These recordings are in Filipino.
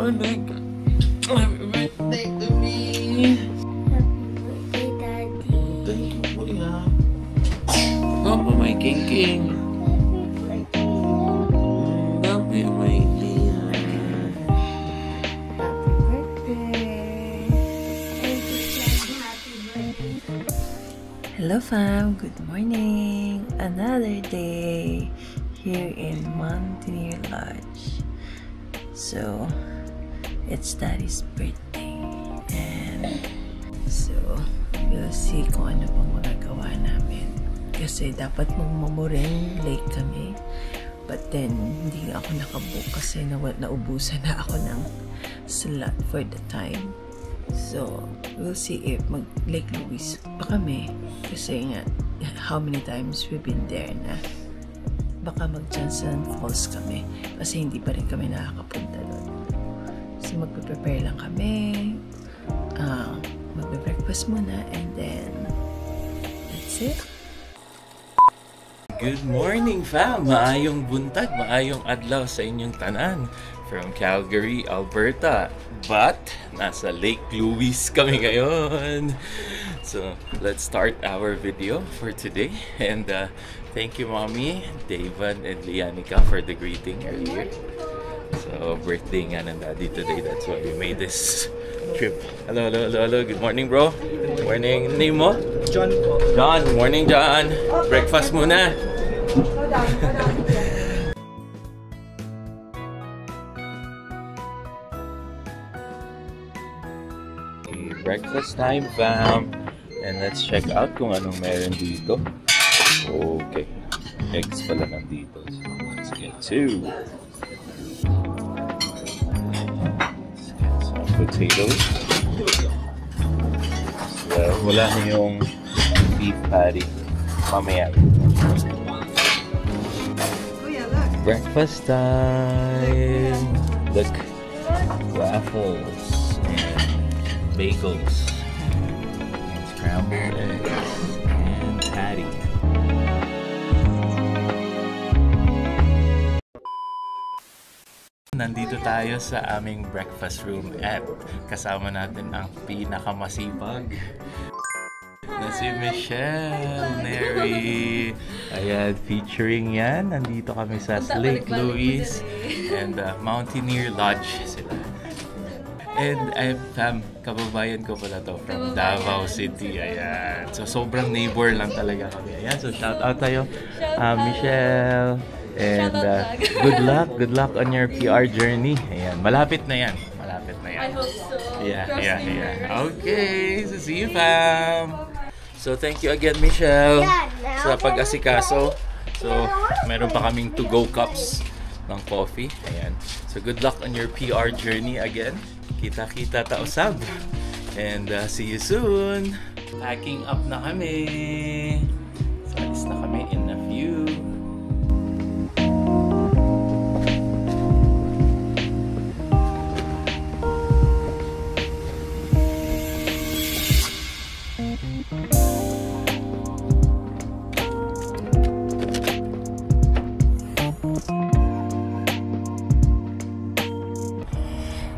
Happy birthday to me. Happy birthday, Daddy. Thank you po, ya. Papa, my king. Happy my dear. Happy birthday. Happy birthday. Hello fam, good morning! Another day here in Mountaineer Lodge. So, it's Daddy's birthday and so, we'll see kung ano pang magagawa namin. Kasi dapat mag-Moraine Lake kami. But then, hindi ako nakabook kasi naubusan na ako ng slot for the time. So, we'll see if mag-Lake Louise pa kami. Kasi nga, how many times we've been there na baka mag-Johnson Falls kami. Kasi hindi pa rin kami nakakapunta doon. So, magpe-prepare lang kami. Magbe-breakfast muna and then, that's it. Good morning, fam! Maayong buntag, maayong adlaw sa inyong tanan from Calgary, Alberta. But, nasa Lake Louise kami ngayon. So, let's start our video for today. And thank you, Mommy, David, and Lianica for the greeting earlier. So, birthday nga ng Daddy today. That's why we made this trip. Hello. Good morning, bro. Good morning. Name mo? John po. John. Morning, John. Breakfast muna. Breakfast time, fam. And let's check out kung anong meron dito. Okay. Eggs pala nandito. So let's get two. Let's get some potatoes. So, wala na yung beef patty. Mamaya. Breakfast time! Look, waffles and bagels and scrambled eggs and patty. Nandito tayo sa aming breakfast room at kasama natin ang pinakamasipag na si Michelle Neri. Ayan, featuring yan. Nandito kami sa Lake Louise and Mountaineer Lodge sila. And fam, kababayan ko pala to from Davao City. Ayan. So, sobrang neighbor lang talaga kami. Ayan, so shout out tayo. Michelle. And good luck on your PR journey. Ayan, malapit na yan. I hope so. Yeah. Okay, so see you, fam. So, thank you again, Michelle, sa pag-asikaso. So, meron pa kaming to-go cups ng coffee. Ayan. So, good luck on your PR journey again. Kita-kita tausab. And see you soon. Packing up na kami. So, alis na kami in a few.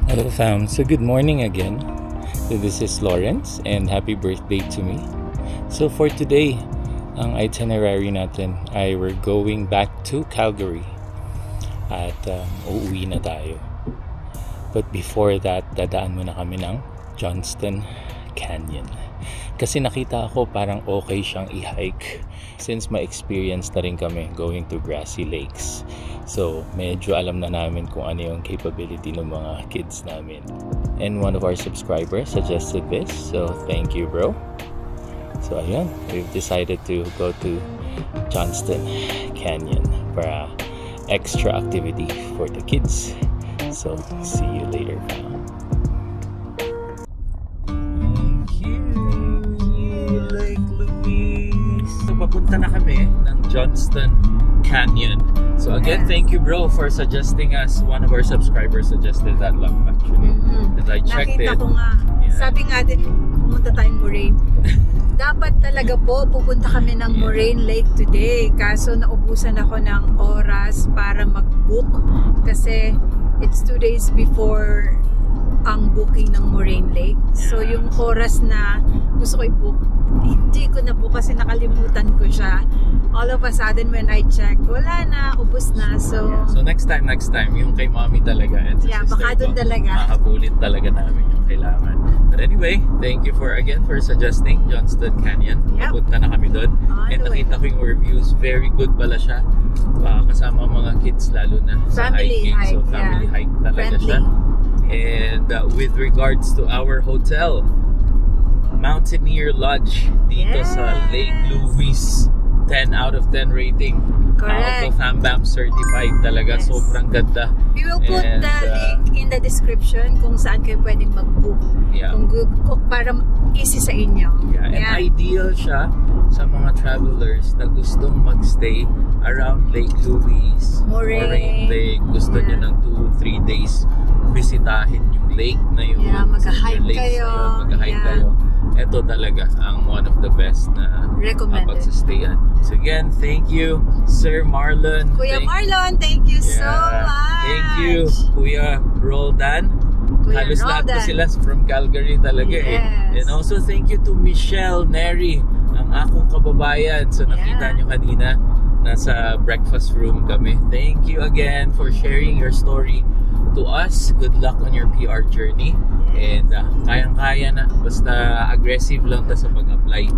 Hello fam, so good morning again. So this is Lawrence and happy birthday to me. So for today, ang itinerary natin ay we're going back to Calgary at uuwi na tayo. But before that, dadaan muna kami ng Johnston Canyon. Kasi nakita ako parang okay siyang i-hike since ma-experience na rin kami going to grassy lakes. So, medyo alam na namin kung ano yung capability ng mga kids namin. And one of our subscribers suggested this. So, thank you, bro. So, ayun. We've decided to go to Johnston Canyon para extra activity for the kids. So, see you later, fam. Thank you, Lake Louise. So, papunta na kami ng Johnston Canyon. So again, thank you bro for suggesting us. One of our subscribers suggested that lang actually. And I checked Nakita it. ko nga. Yeah. Sabi nga din, pumunta tayong Moraine. Dapat talaga po, pupunta kami ng Moraine Lake today. Kaso naubusan ako ng oras para mag-book. Kasi it's 2 days before ang booking ng Moraine Lake. So yung oras na gusto ko i-book, hindi ko na book kasi nakalimutan ko siya. All of a sudden when I check, wala na, ubos na. So next time, yung kay mommy talaga and sa sister baka doon talaga. Makabulit talaga namin yung kailangan. But anyway, thank you for suggesting Johnston Canyon. Papunta na kami doon. And nakita ko yung reviews, very good pala siya. Kasama ang mga kids lalo na sa hiking. So family hike talaga siya. And with regards to our hotel, Mountaineer Lodge dito sa Lake Louise, 10 out of 10 rating. Correct. FAMBAM certified talaga. Sobrang ganda. We will put the link in the description kung saan kayo pwedeng mag-book. Kung para easy sa inyo. And ideal siya sa mga travelers na gustong magstay around Lake Louise, Moraine Lake. Gusto nyo ng 2-3 days bisitahin yung lake na yun. Mag-hike kayo. Mag-hike kayo. Ito talaga ang one of the best na pagsastayan. So again, thank you, Sir Marlon. Kuya Marlon, thank you so much. Thank you, Kuya Roldan. Halos lahat na sila from Calgary talaga And also thank you to Michelle Neri, ang akong kababayan. So nakita nyo kanina, nasa breakfast room kami. Thank you again for sharing your story to us. Good luck on your PR journey. And kayang-kaya na, basta aggressive lang ta sa pag-apply.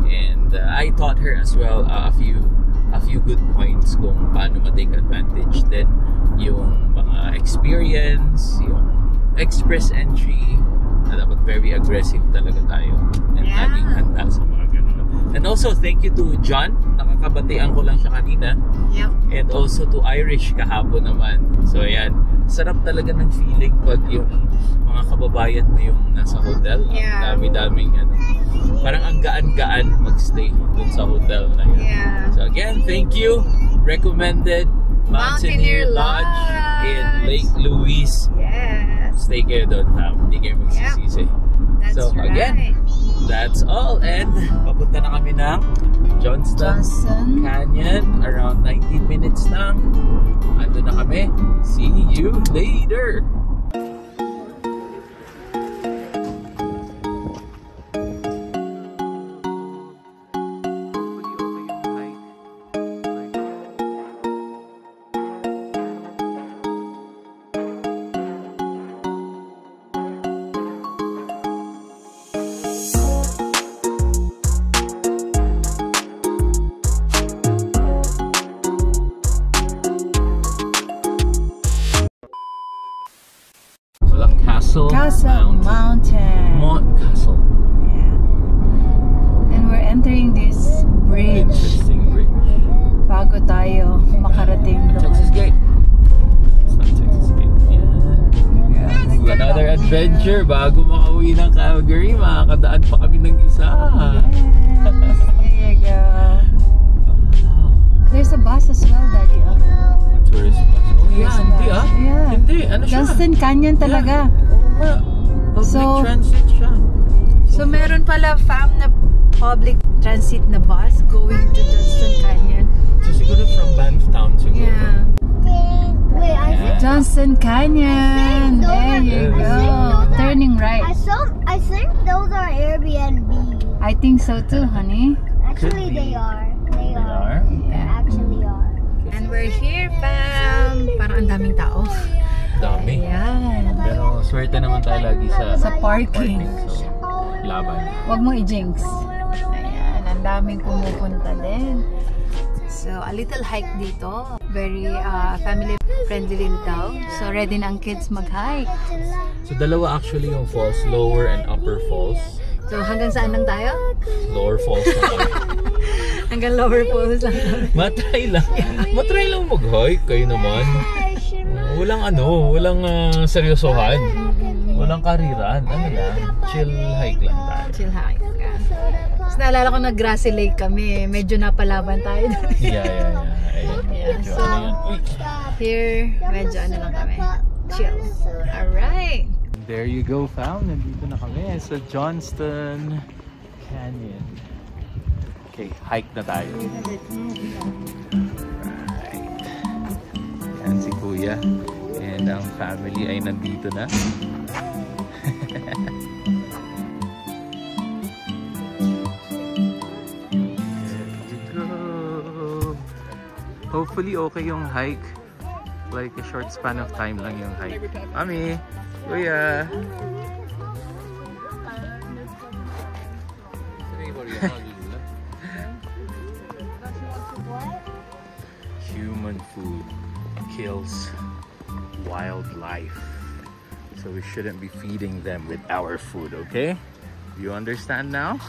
And I taught her as well a few good points kung paano ma-take advantage. Then yung mga experience, yung express entry, na dapat very aggressive talaga tayo. And laging handa sa mga ganun. And also thank you to John, nakakabatian ko lang siya kanina. And also to Irish kahapon naman. So ayan, sarap talaga ng feeling pag yung mga kababayan mo yung nasa hotel. Ang dami-daming parang ang gaan-gaan magstay dun sa hotel na yun. So again, thank you. Recommended Mountaineer Lodge in Lake Louise. Stay kayo doon, hindi kayo magsisisi. So again, that's all. And papunta na kami ng Johnston Canyon. Around 19 minutes lang. Ando na kami. See you later! Castle Mountain. Castle. And we're entering this bridge. Interesting bridge. Bago tayo makarating doon. Texas Gate. It's not Texas Gate. Another adventure. Bago makauwi ng Calgary, makakadaan pa kami ng isa. Yes. There you go. There's a bus as well, Daddy. Tourist bus. Hindi Hindi. Ano siya? Johnston Canyon talaga. Public transit siya. So meron pala na public transit na bus going to Johnston Canyon. So siguro from Banfftown siguro. Johnston Canyon. There you go. Turning right. I think those are Airbnb. I think so too, honey. Actually, they are. They are. They actually are. And we're here, fam. Parang ang daming tao. Dami. Ayan. Pero swerte naman tayo lagi sa parking. So, laban. Huwag mo i-jinx. Ayan, ang daming pumupunta din. So, a little hike dito. Very family friendly din daw. So, ready na ang kids mag-hike. So, dalawa actually yung falls, lower and upper falls. So, hanggang saan lang tayo? Lower falls na kami. Hanggang lower falls lang. Matry lang mag-hike. Kayo naman. Walang seryosohan. Walang kariran. Ano lang, chill hike lang tayo. Chill hike. Tapos naalala ko nag-grassy lake kami. Medyo napalaban tayo doon. Yeah. So, here, medyo lang kami. Chill. Alright. There you go, fam. Nandito na kami sa Johnston Canyon. Okay, hike na tayo. Yan si Kuya and ang family ay nandito na. Hopefully okay yung hike. Like a short span of time lang yung hike. Mami! Kuya! Human food kills wildlife. So we shouldn't be feeding them with our food, okay? You understand now?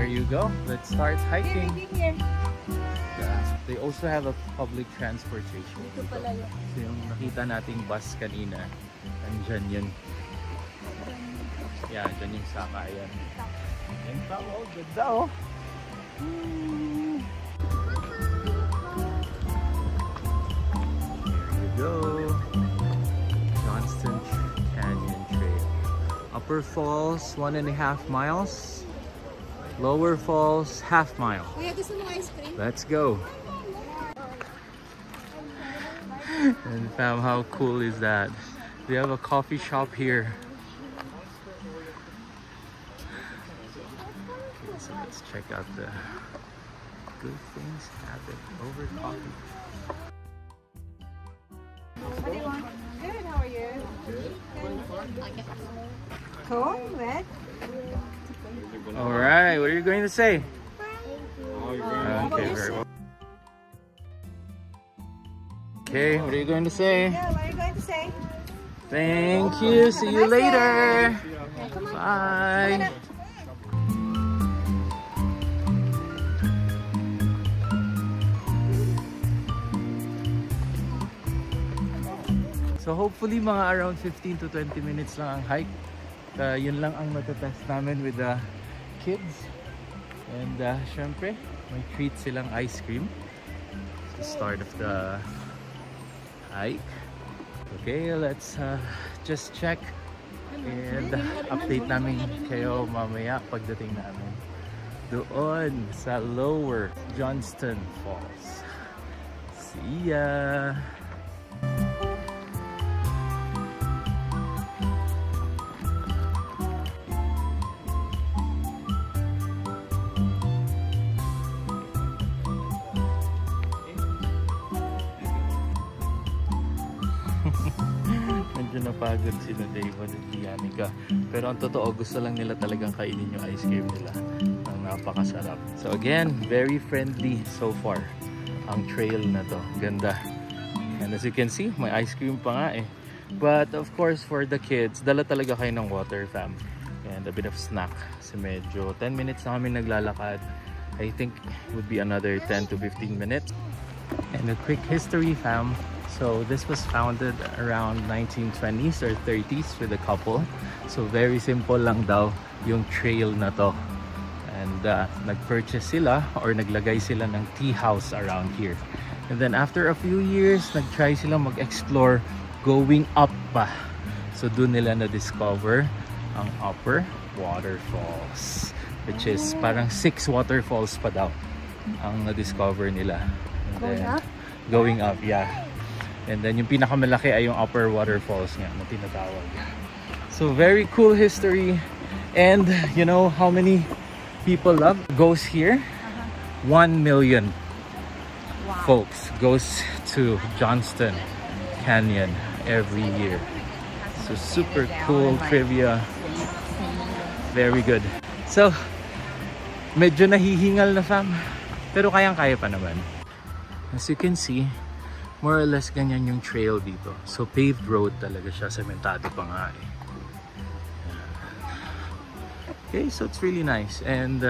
You go. Let's start hiking. Yeah. They also have a public transportation. So yung nakita nating bus kanina, andyan yun. Yeah, andyan yung sakayan. And oh, ganda oh. There you go. Johnston Canyon Trail. Upper Falls, 1.5 miles. Lower Falls, half mile. Let's go. And fam, how cool is that? They have a coffee shop here. Okay, so let's check out the good things happen over coffee. What do you want? Good, how are you? Good. Cool, red? Alright, what are you going to say? Okay, very well. Okay, what are you going to say? Yeah, what are you going to say? Thank you, see you later. Bye. So hopefully mga around 15 to 20 minutes lang ang hike. Yun lang ang matatest namin with the kids. And syempre, may treat silang ice cream. It's the start of the hike. Okay, let's just check and update namin kayo mamaya pagdating namin doon sa Lower Johnston Falls. See ya! Medyo napagod sila David at Bianca. Pero ang totoo, gusto lang nila talagang kainin yung ice cream nila. Ang napakasarap. So again, very friendly so far ang trail na to. Ganda. And as you can see, may ice cream pa nga eh. But of course, for the kids, dala talaga kayo ng water, fam. And a bit of snack. Kasi medyo 10 minutes na kami naglalakad. I think it would be another 10 to 15 minutes. And a quick history, fam. So this was founded around 1920s or 30s with a couple. So very simple lang daw yung trail na to. And nag-purchase sila or naglagay sila ng tea house around here. And then after a few years, nag-try sila mag-explore going up pa. So doon nila na-discover ang Upper Waterfalls, which is parang 6 waterfalls pa daw ang na-discover nila. And then, going up, yeah. And then yung pinakamalaki ay yung Upper Waterfalls nga na tinatawag. So very cool history. And you know how many people goes here? 1 million folks goes to Johnston Canyon every year. So super cool trivia. Very good. So medyo nahihingal na fam. Pero kayang-kaya pa naman. As you can see, more or less ganyan yung trail dito. So paved road talaga siya, sementado pa nga eh. Okay, so it's really nice. And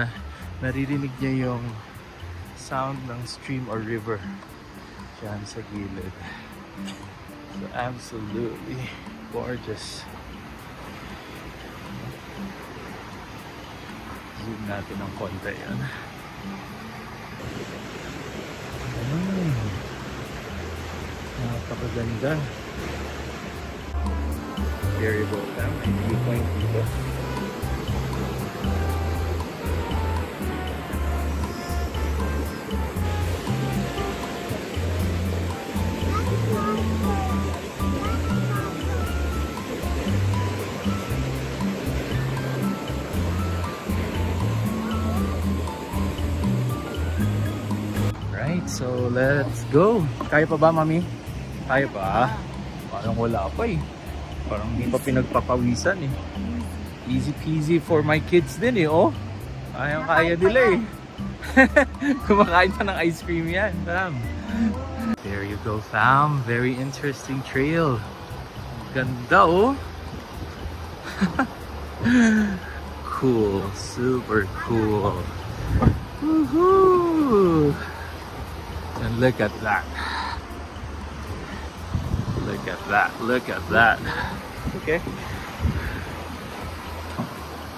naririnig niya yung sound ng stream or river dyan sa gilid. So absolutely gorgeous. Zoom natin ng konti yan. Napakaganda. There you go, fam. May viewpoint dito. Right, so let's go. Kaya pa ba, mami? Kaya pa? Parang wala pa eh. Parang hindi pa pinagpapawisan eh. Easy peasy for my kids din eh, oh. Kaya nila eh. Kumakain pa ng ice cream yan, fam. There you go, fam. Very interesting trail. Ganda, oh. Cool. Super cool. Woohoo! And look at that. Look at that. Look at that. Okay.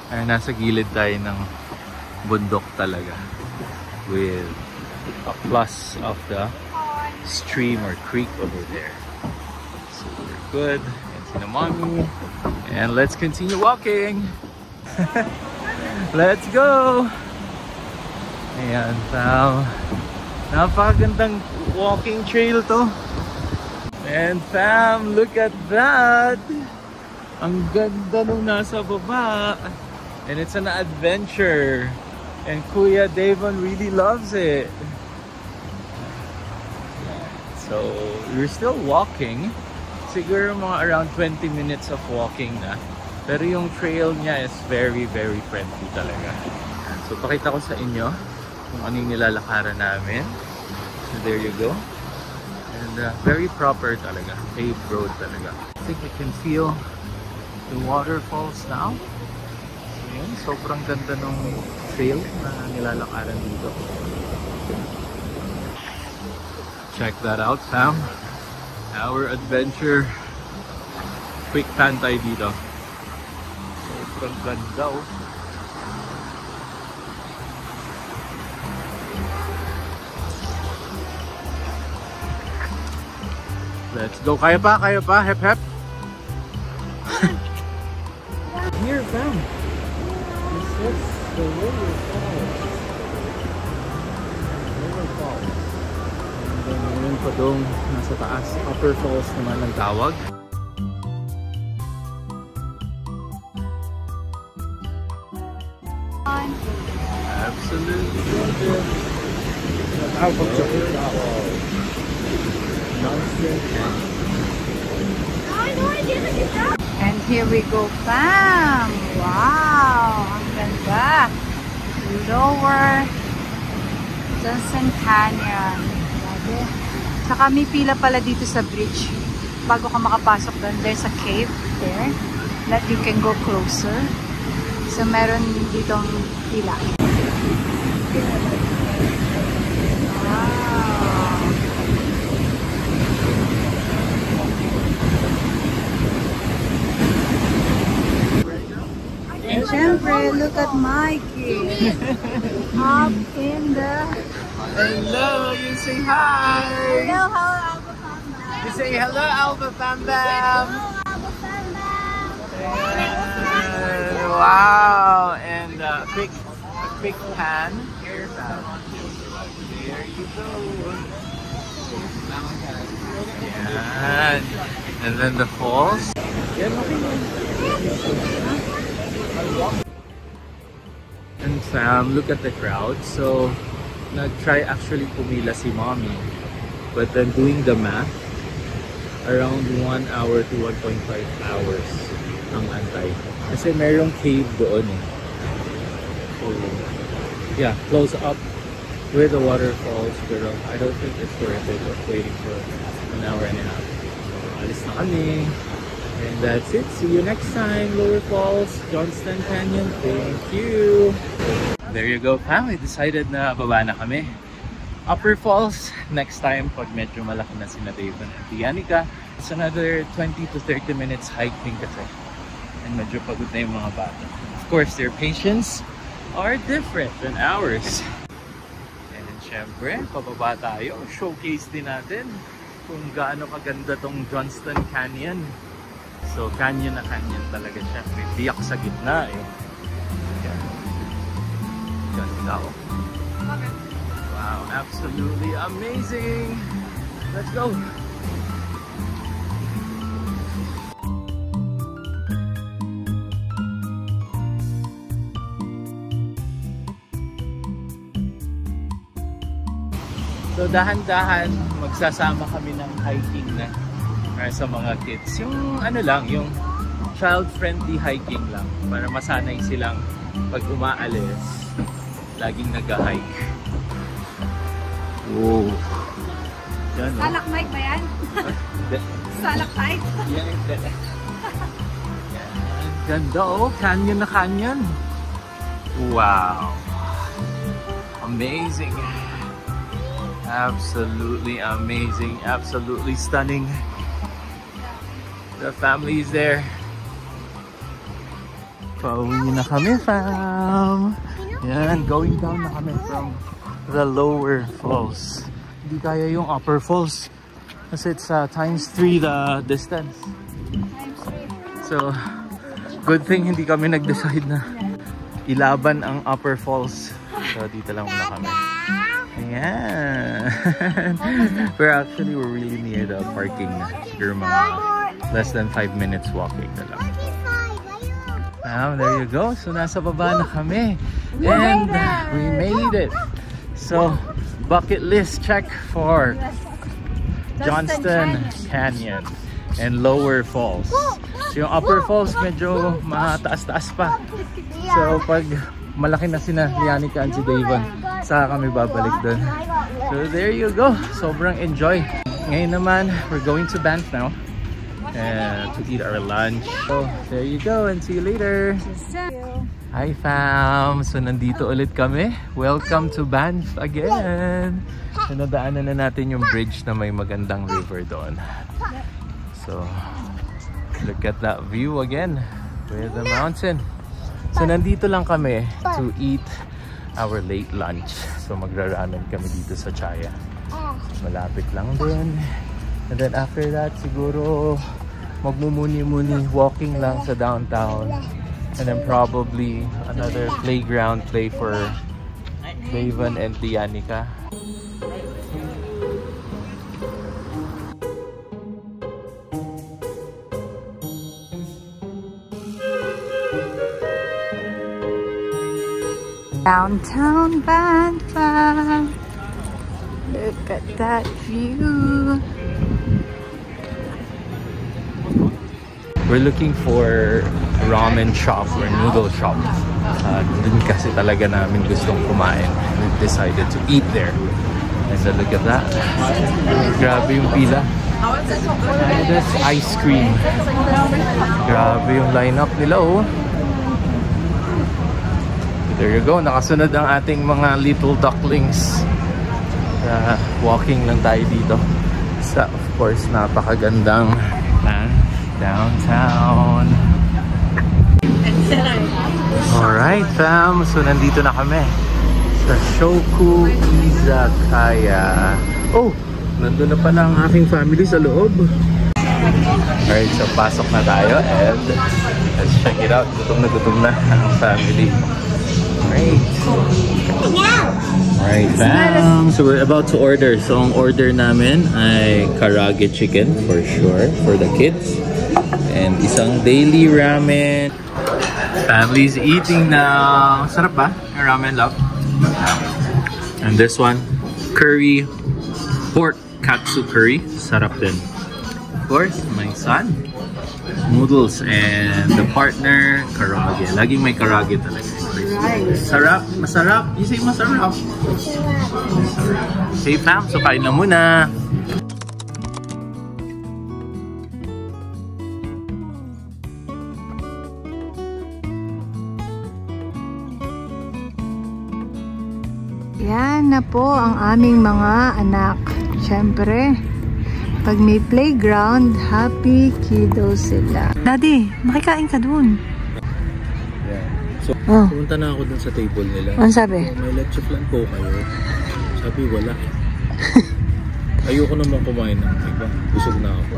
Ay, nasa gilid tayo ng bundok talaga. With a plus of the stream or creek over there. Super good. And si mommy. And let's continue walking. Let's go. Ayan, fam. Napakagandang walking trail to. And fam, look at that! Ang ganda nung nasa baba. And it's an adventure. And Kuya Davon really loves it. So, we're still walking. Siguro mga around 20 minutes of walking na. Pero yung trail niya is very, very friendly talaga. So, pakita ko sa inyo kung ano yung nilalakaran namin. So, there you go. And very proper talaga. Paved road talaga. I think we can feel the waterfalls now. So, yun. Sobrang ganda ng trail na nilalakaran dito. Check that out, fam. Our adventure. Quick pan tayo dito. Sobrang ganda, oh. Let's go. Kaya pa? Kaya pa? Hep hep. Here, fam. This is the Lower Falls. Lower Falls. And then ngayon pa doon nasa taas. Upper Falls naman ang tawag. Absolutely gorgeous. How about you? And here we go, fam! Wow! Ang ganda! Lower Johnson Canyon. Saka may pila pala dito sa bridge. Bago ka makapasok doon, there's a cave there that you can go closer. So meron ditong pila. And syempre, look at Mikey. Up in the... Hello, you say hi. Hello, Alba Bam Bam. You say hello, Alba Bam Bam. Alba Bam Bam. And, wow, and a quick pan. Here, fam. There you go. Yan. And then the falls. And fam, look at the crowd. So, nag-try actually pumila si mommy. But then doing the math, around 1 hour to 1.5 hours ang antay. Kasi merong cave doon eh. So, yeah, close up with the waterfalls. Pero I don't think it's worth it of waiting for 1 hour and a half. So, alis na kami. And that's it. See you next time, Lower Falls, Johnston Canyon. Thank you. There you go, fam. We decided na baba na kami. Upper Falls, next time pag medyo malaki na sina Davon at Yanika. It's another 20 to 30 minutes hiking kasi. And medyo pagod na yung mga bata. Of course, their patience are different than ours. And then syempre, pababa tayo. Showcase din natin kung gaano kaganda tong Johnston Canyon. So canyon na canyon talaga siya. May biyak sa gitna eh. Yan. Ganda oh. Wow, absolutely amazing! Let's go! So dahan-dahan magsasama kami ng hiking na para sa mga kids. Yung ano lang, yung child-friendly hiking lang para masanay silang pag umaalis, laging nag-hike. Wow. Yan, oh. Salakmite ba yan? Salakmite? Yan, yan. Ganda oh, canyon na canyon. Wow. Amazing. Absolutely amazing, absolutely stunning. The family is there. Pauwi na kami, fam. Yan, going down na kami from the lower falls. Hindi kaya yung upper falls kasi it's times 3 the distance. So, good thing hindi kami nag-decide na ilaban ang upper falls. So, dito lang muna kami. Ayan. We're really near the parking. We're less than 5 minutes walking na lang. There you go. So nasa baba na kami. And we made it. So bucket list check for Johnston Canyon and Lower Falls. So yung Upper Falls medyo mataas-taas pa. So pag malaki na sina Lianica and si Davon, saka kami babalik doon. So there you go. Sobrang enjoy. Ngayon naman, we're going to Banff now to eat our lunch. So there you go and see you later. Hi fam! So nandito ulit kami. Welcome to Banff again. So nadaanan na natin yung bridge na may magandang river doon. So look at that view again with the mountain. So nandito lang kami to eat our late lunch. So magra-ramen kami dito sa Chaya. Malapit lang din. And then after that siguro magmumuni-muni walking lang sa downtown. And then probably another playground play for Davon and Lianica. Downtown Banff. Look at that view. We're looking for a ramen shop or noodle shop. Dun kasi talaga namin gustong kumain. We've decided to eat there. And so look at that. Grabe yung pila. And that's ice cream. Grabe yung lineup nila oh. There you go. Nakasunod ang ating mga little ducklings. Walking lang tayo dito. Sa of course napakagandang downtown. Alright fam, so nandito na kami sa Shoku Izakaya. Oh, nandun na pala ang aking family sa loob. Alright, so pasok na tayo and let's check it out. Gutom na ang family. Alright fam, so we're about to order. So ang order namin ay karaage chicken for sure for the kids. And isang daily ramen. Family's eating now. Sarap ba? Yung ramen, love? And this one, curry pork katsu curry. Sarap din. Of course, my son. Noodles and the partner, karaage. Laging may karaage talaga. Sarap. Masarap. You say masarap. Say fam, so kain na muna. Yan na po ang aming mga anak. Siyempre, pag may playground, happy kiddos sila. Daddy, makikain ka dun. Yeah. So, pumunta na ako dun sa table nila. Ano sabi? May leche flan po kayo. Sabi, wala. Ayoko naman kumain ng iba. Busog na ako.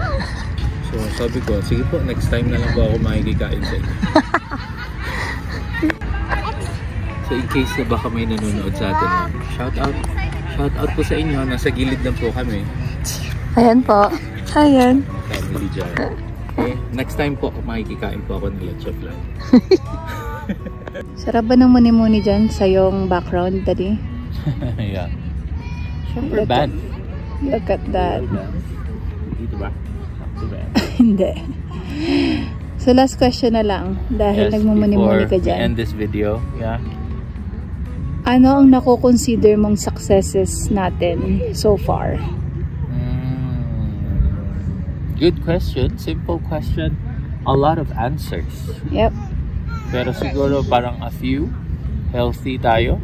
So, So sabi ko, sige po, next time na lang po ako makikikain sa inyo. So in case na baka may nanonood sa atin, shout out po sa inyo. Nasa gilid lang po kami. Ayan po. Ayan. Family dyan. Okay, next time po makikikain po ako ng leche flan. Sarap ba ng muni-muni dyan sa yung background, Daddy? Yeah. Super bad. Look at that. Dito ba? Not too bad. Hindi. So last question na lang. Dahil nagmumuni-muni ka before we dyan. end this video, yeah. Ano ang nako-consider mong successes natin so far? Good question. Simple question. A lot of answers. Yep. Pero siguro parang a few. Healthy tayo.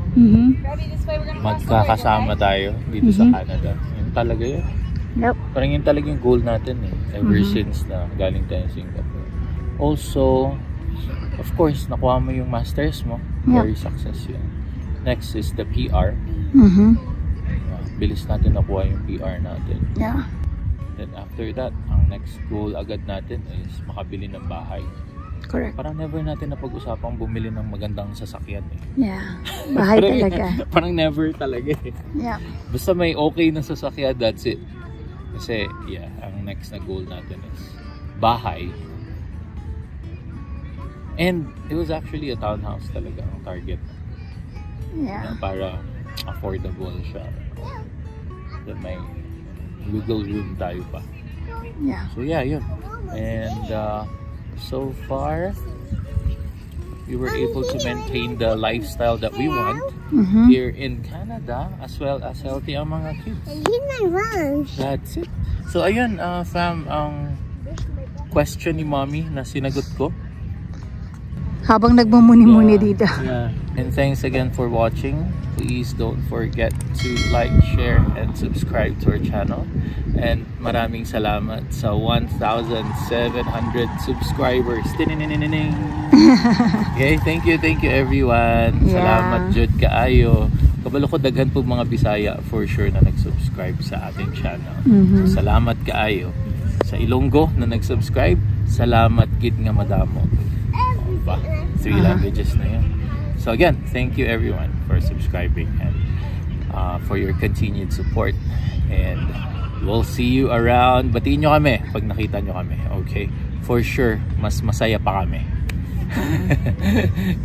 Magkakasama tayo dito sa Canada. Yun talaga yun. Yep. Parang yun talaga yung goal natin eh. Ever since na galing tayo sa Singapore. Also, of course, nakuha mo yung masters mo. Very success yun. Next is the PR. Bilis natin nakuha yung PR natin. Yeah. Then after that, ang next goal agad natin is makabili ng bahay. Correct. Parang never natin napag-usapang bumili ng magandang sasakyan eh. Yeah. Bahay talaga. Parang never talaga eh. Yeah. Basta may okay na sasakyan, that's it. Kasi, yeah, ang next na goal natin is bahay. And it was actually a townhouse talaga ang target. Yeah. Para affordable siya. Then may wiggle room tayo pa. Yeah. So yeah, yun. And so far, we were able to maintain the lifestyle that we want here in Canada, as well as healthy ang mga kids. That's it. So ayun, fam, ang question ni mommy na sinagot ko. Habang nagmumuni-muni dito. Yeah. And thanks again for watching. Please don't forget to like, share, and subscribe to our channel. And maraming salamat sa 1,700 subscribers. Okay, thank you everyone. Yeah. Salamat jud kaayo. Kabalo ko daghan po mga Bisaya for sure na nag-subscribe sa ating channel. So, salamat kaayo. Sa Ilonggo na nag-subscribe, salamat gid nga madamo. Ba? 3 languages na yun. So again, thank you everyone for subscribing and for your continued support. And we'll see you around. Batiin nyo kami pag nakita nyo kami. Okay? For sure, mas masaya pa kami.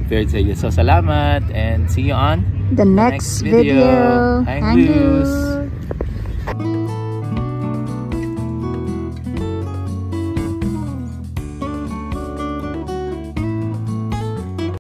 Compared sa inyo. So salamat and see you on the next video. Hang loose.